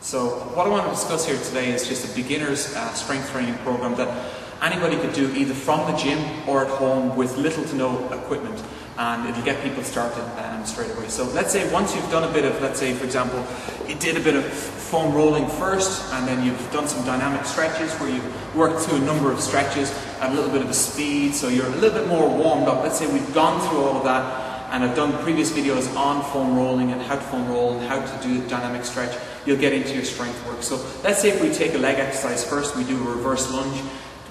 So what I want to discuss here today is just a beginner's strength training program that anybody could do either from the gym or at home with little to no equipment, and it'll get people started straight away. So let's say once you've done a bit of, let's say for example, you did a bit of foam rolling first, and then you've done some dynamic stretches where you've worked through a number of stretches at a little bit of a speed, so you're a little bit more warmed up. Let's say we've gone through all of that, and I've done previous videos on foam rolling and how to foam roll and how to do a dynamic stretch. You'll get into your strength work. So let's say if we take a leg exercise first, we do a reverse lunge.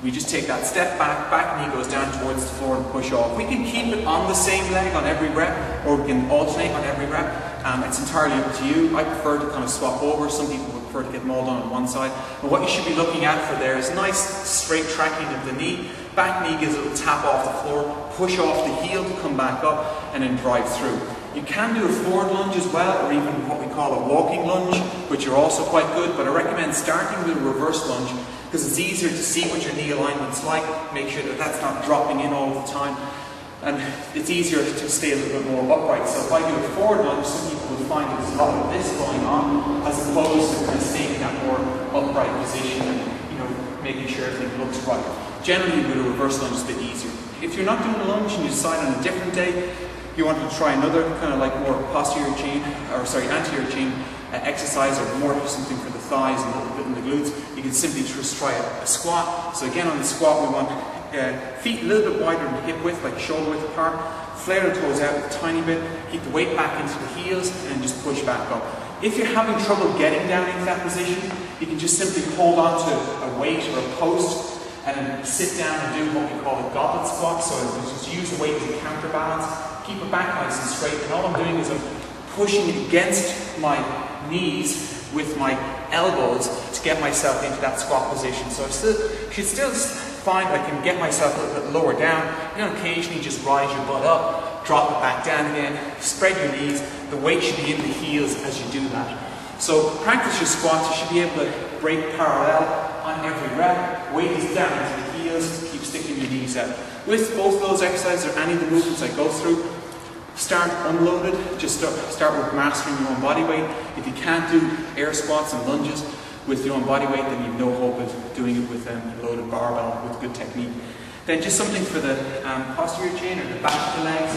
We just take that step back knee goes down towards the floor and push off. We can keep it on the same leg on every rep, or we can alternate on every rep. It's entirely up to you. I prefer to kind of swap over. Some people would prefer to get them all done on one side. But what you should be looking at for there is nice straight tracking of the knee. Back knee gives a little tap off the floor, push off the heel to come back up, and then drive through. You can do a forward lunge as well, or even what we call a walking lunge, which are also quite good, but I recommend starting with a reverse lunge because it's easier to see what your knee alignment's like, make sure that that's not dropping in all the time, and it's easier to stay a little bit more upright. So if I do a forward lunge, some people would find there's a lot of this going on, as opposed to kind of staying in that more upright position and making sure everything looks right. Generally with a reverse lunge it's a bit easier. If you're not doing a lunge and you decide on a different day, you want to try another kind of like more anterior chain exercise, or more something for the thighs and a little bit in the glutes, you can simply just try a squat. So again on the squat we want feet a little bit wider than hip width, like shoulder width apart, flare the toes out a tiny bit, keep the weight back into the heels and just push back up. If you're having trouble getting down into that position, you can just simply hold on to a weight or a post and then sit down and do what we call a goblet squat. So just use the weight as a counterbalance, keep it back nice and straight, and all I'm doing is I'm pushing it against my knees with my elbows to get myself into that squat position. So I should still find I can get myself a little bit lower down. Occasionally just rise your butt up, drop it back down again, spread your knees. The weight should be in the heels as you do that. So practice your squats. You should be able to break parallel on every rep. Weight is down into the heels. Keep sticking your knees out. With both those exercises or any of the movements I go through, start unloaded. Just start with mastering your own body weight. If you can't do air squats and lunges with your own body weight, then you've no hope of doing it with a loaded barbell with good technique. Then just something for the posterior chain or the back of the legs.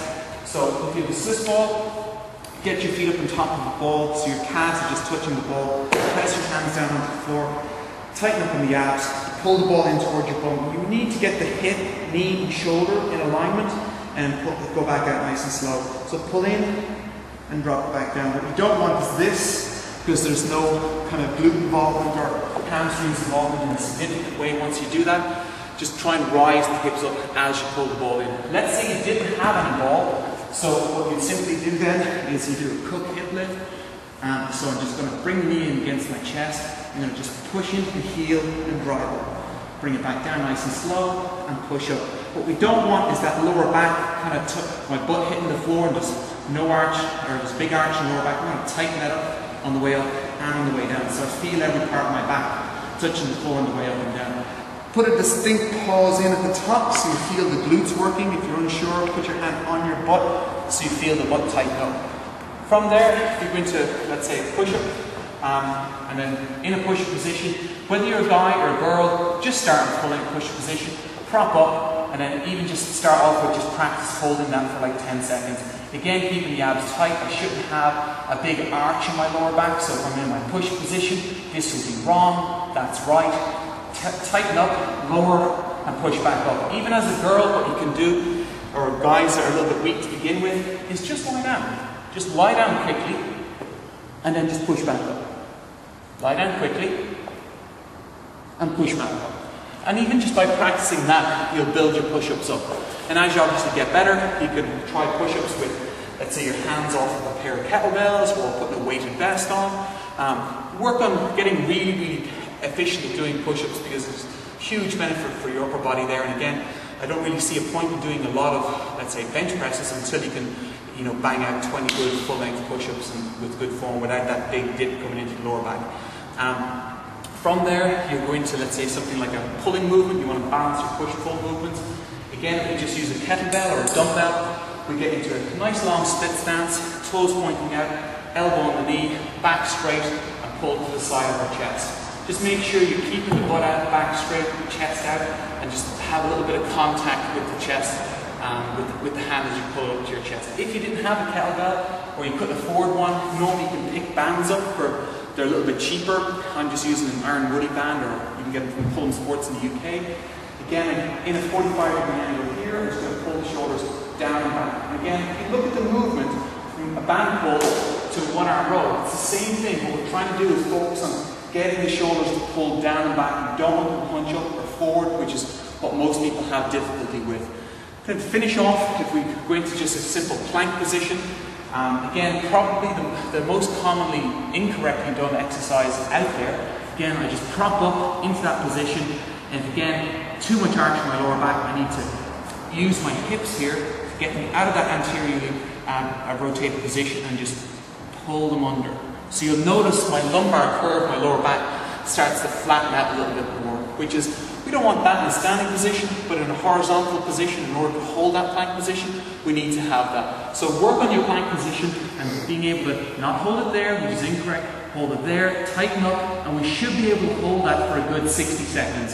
So if you have a Swiss ball, get your feet up on top of the ball so your calves are just touching the ball. Press your hands down onto the floor. Tighten up in the abs. Pull the ball in towards your bum. You need to get the hip, knee and shoulder in alignment and go back out nice and slow. So pull in and drop it back down. What you don't want is this, because there's no kind of glute involvement or hamstrings involvement in a significant way. Once you do that, just try and rise the hips up as you pull the ball in. Let's say you didn't have any ball. So what you simply do then is you do a cook hip lift. So I'm just going to bring the knee in against my chest. I'm going to just push into the heel and drive up. Bring it back down nice and slow and push up. What we don't want is that lower back kind of my butt hitting the floor and there's no arch, or there's big arch in the lower back. I'm going to tighten that up on the way up and on the way down. So I feel every part of my back touching the floor on the way up and down. Put a distinct pause in at the top so you feel the glutes working. If you're unsure, put your hand on your butt so you feel the butt tighten up. From there, you go into, let's say, a push-up, and then in a push-up position, whether you're a guy or a girl, just start in full push-up position, prop up, and then even just start off with just practice holding that for like 10 seconds. Again, keeping the abs tight. I shouldn't have a big arch in my lower back, so if I'm in my push-up position, this would be wrong, that's right. Tighten up, lower, and push back up. Even as a girl, what you can do, or guys that are a little bit weak to begin with, is just lie down. Just lie down quickly, and then just push back up. Lie down quickly, and push back up. And even just by practicing that, you'll build your push-ups up. And as you obviously get better, you can try push-ups with, let's say, your hands off of a pair of kettlebells, or putting a weighted vest on. Work on getting really efficient at doing push-ups, because there's huge benefit for your upper body there. And again, I don't really see a point in doing a lot of, let's say, bench presses until you can, bang out 20 good full-length push-ups and with good form without that big dip coming into the lower back. From there, you go into, let's say, something like a pulling movement. You want to balance your push-pull movements. Again, if we just use a kettlebell or a dumbbell, we get into a nice long split stance, toes pointing out, elbow on the knee, back straight, and pull to the side of our chest. Just make sure you're keeping the butt out, back straight, chest out, and just have a little bit of contact with the chest, with the hand as you pull it up to your chest. If you didn't have a kettlebell, or you couldn't afford one, normally you can pick bands up they're a little bit cheaper. I'm just using an Iron Woody band, or you can get them from Pullum Sports in the UK. Again, in a 45-degree angle here, I'm just going to pull the shoulders down and back. And again, if you look at the movement from a band pull to a one-arm row, it's the same thing. What we're trying to do is focus on getting the shoulders to pull down and back. You don't want to punch up or forward, which is what most people have difficulty with. Then to finish off, if we go into just a simple plank position, again, probably the most commonly incorrectly done exercise out there. Again, I just prop up into that position, and if again, too much arch in my lower back, I need to use my hips here to get me out of that anteriorly rotated position and just pull them under. So you'll notice my lumbar curve, my lower back, starts to flatten out a little bit more, which is, we don't want that in a standing position, but in a horizontal position, in order to hold that plank position, we need to have that. So work on your plank position and being able to not hold it there, which is incorrect, hold it there, tighten up, and we should be able to hold that for a good 60 seconds.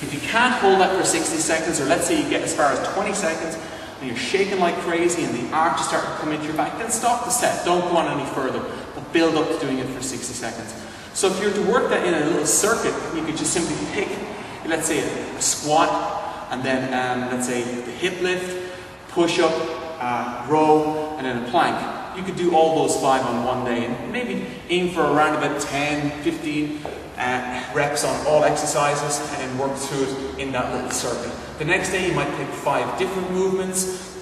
If you can't hold that for 60 seconds, or let's say you get as far as 20 seconds, and you're shaking like crazy and the arch is starting to come into your back, then stop the set. Don't go on any further, but build up to doing it for 60 seconds. So if you were to work that in a little circuit, you could just simply pick, let's say a squat, and then let's say the hip lift, push up, row, and then a plank. You could do all those 5 on one day, and maybe aim for around about 10, 15 reps on all exercises, and then work through it in that little circuit. The next day you might pick 5 different movements,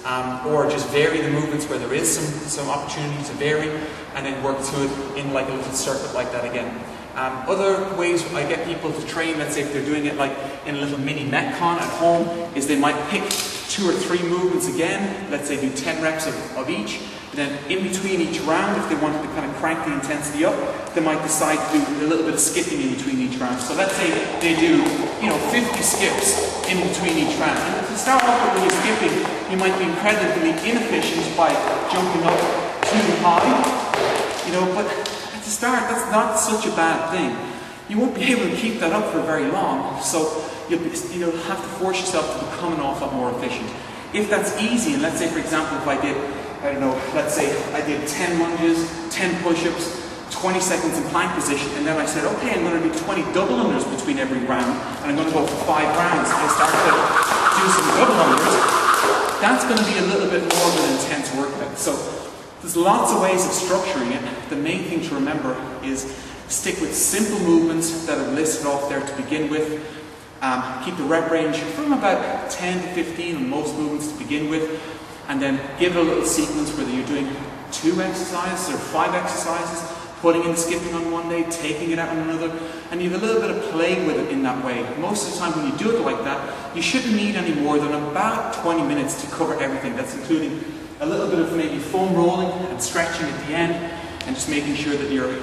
or just vary the movements where there is some opportunity to vary, and then work through it in like a little circuit like that again. Other ways I get people to train, let's say if they're doing it like in a little mini Metcon at home, is they might pick 2 or 3 movements again, let's say do 10 reps of each, and then in between each round, if they wanted to kind of crank the intensity up, they might decide to do a little bit of skipping in between each round. So let's say they do, 50 skips in between each round. And to start off with, when you're skipping, you might be incredibly inefficient by jumping up too high, but at the start, that's not such a bad thing. You won't be able to keep that up for very long, so you'll have to force yourself to become an awful lot more efficient. If that's easy, and let's say for example if I did, let's say I did 10 lunges, 10 push-ups, 20 seconds in plank position, and then I said, okay, I'm going to do 20 double unders between every round, and I'm going to go for 5 rounds, and I start to do some double unders, that's going to be a little bit more of an intense workout. So there's lots of ways of structuring it. The main thing to remember is stick with simple movements that are listed off there to begin with. Keep the rep range from about 10 to 15 on most movements to begin with, and then give it a little sequence whether you're doing 2 exercises or 5 exercises, putting in skipping on one day, taking it out on another, and you have a little bit of play with it in that way. Most of the time when you do it like that, you shouldn't need any more than about 20 minutes to cover everything. That's including a little bit of maybe foam rolling and stretching at the end, and just making sure that you're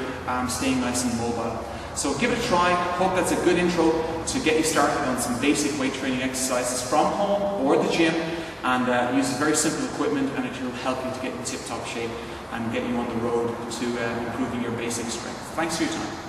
staying nice and mobile. So give it a try. Hope that's a good intro to get you started on some basic weight training exercises from home or the gym, and use very simple equipment, and it will help you to get in tip-top shape and get you on the road to improving your basic strength. Thanks for your time.